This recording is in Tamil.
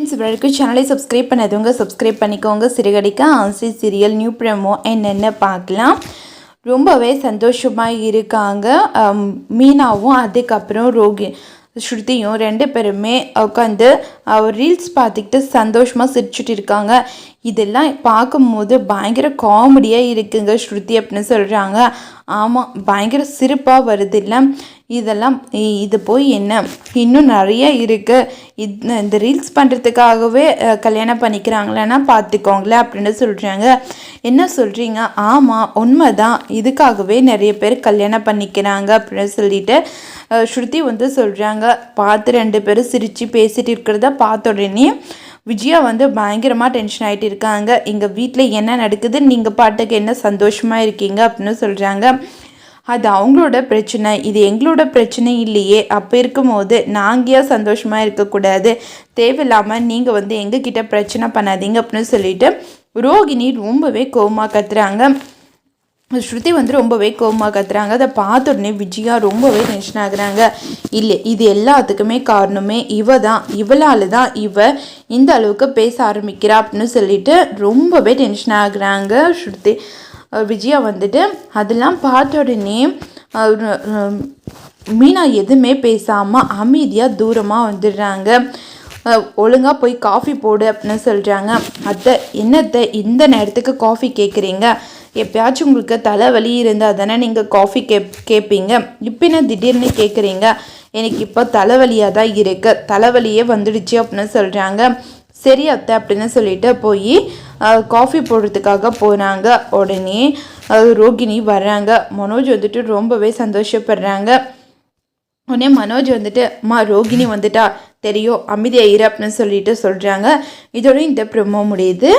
ஃப்ரெண்ட்ஸ், இவருக்கு சேனலை சப்ஸ்கிரைப் பண்ணாதவங்க சப்ஸ்கிரைப் பண்ணிக்கோங்க. சிறுகடிக்க ஆசை சீரியல் நியூ ப்ரோமோ என்னென்ன பார்க்கலாம். ரொம்பவே சந்தோஷமாக இருக்காங்க மீனாவும். அதுக்கப்புறம் ஸ்ருதியும் 2 பேருமே உட்காந்து ரீல்ஸ் பார்த்துக்கிட்டு சந்தோஷமாக சிரிச்சுட்டு இருக்காங்க. இதெல்லாம் பார்க்கும்போது பயங்கர காமெடியாக இருக்குங்க ஸ்ருதி அப்படின்னு சொல்கிறாங்க. ஆமாம், பயங்கர சிரிப்பாக வருது இல்லை? இது போய் என்ன இன்னும் நிறைய இருக்குது. இந்த ரீல்ஸ் பண்ணுறதுக்காகவே கல்யாணம் பண்ணிக்கிறாங்களேன்னா பார்த்துக்கோங்களேன் அப்படின்னு சொல்கிறாங்க. என்ன சொல்கிறீங்க? ஆமாம், உண்மைதான், இதுக்காகவே நிறைய பேர் கல்யாணம் பண்ணிக்கிறாங்க அப்படின்னு சொல்லிட்டு ஸ்ருதி சொல்கிறாங்க. பார்த்து 2 பேரும் சிரித்து பேசிகிட்டு இருக்கிறத பார்த்த உடனே விஜயா பயங்கரமாக டென்ஷன் ஆகிட்டு இருக்காங்க. எங்கள் வீட்டில் என்ன நடக்குது, நீங்கள் பாட்டுக்கு என்ன சந்தோஷமாக இருக்கீங்க அப்படின்னு சொல்கிறாங்க. அது அவங்களோட பிரச்சனை, இது எங்களோட பிரச்சனை இல்லையே. அப்போ இருக்கும்போது நாங்கள் சந்தோஷமாக இருக்கக்கூடாது, தேவையில்லாமல் நீங்கள் எங்ககிட்ட பிரச்சனை பண்ணாதீங்க அப்படின்னு சொல்லிட்டு ரோகிணி ரொம்பவே கோவமாக கத்துறாங்க. ஸ்ருதி ரொம்பவே கோவமாக கத்துறாங்க. அதை பார்த்த உடனே விஜயா ரொம்பவே டென்ஷன் ஆகுறாங்க. இல்லை, இது எல்லாத்துக்குமே காரணமே இவளால் தான் இந்த அளவுக்கு பேச ஆரம்பிக்கிறா அப்படின்னு சொல்லிட்டு ரொம்பவே டென்ஷன் ஆகுறாங்க ஸ்ருதி. விஜயா அதெல்லாம் பார்த்த உடனே மீனா எதுவுமே பேசாமல் அமைதியாக தூரமாக வந்துடுறாங்க. ஒழுங்காக போய் காஃபி போடு அப்படின்னு சொல்கிறாங்க. என்னத்தை இந்த நேரத்துக்கு காஃபி கேட்குறீங்க? எப்பயாச்சும் உங்களுக்கு தலைவலி இருந்தால் தானே நீங்கள் காஃபி கேட்பீங்க. இப்போ என்ன திடீர்னு கேட்குறீங்க? எனக்கு இப்போ தலைவலியாக தான் இருக்குது, தலைவலியே வந்துடுச்சு அப்படின்னு சொல்கிறாங்க. சரி அத்தை அப்படின்னு சொல்லிட்டு போய் காஃபி போடுறதுக்காக போகிறாங்க. உடனே ரோகிணி வர்றாங்க. மனோஜ் ரொம்பவே சந்தோஷப்படுறாங்க. உடனே மனோஜ் அம்மா ரோகிணி தெரியும், அமைதியாக இரு அப்படின்னு சொல்லிட்டு சொல்கிறாங்க. இதோட இந்த ப்ரோமோ முடியுது.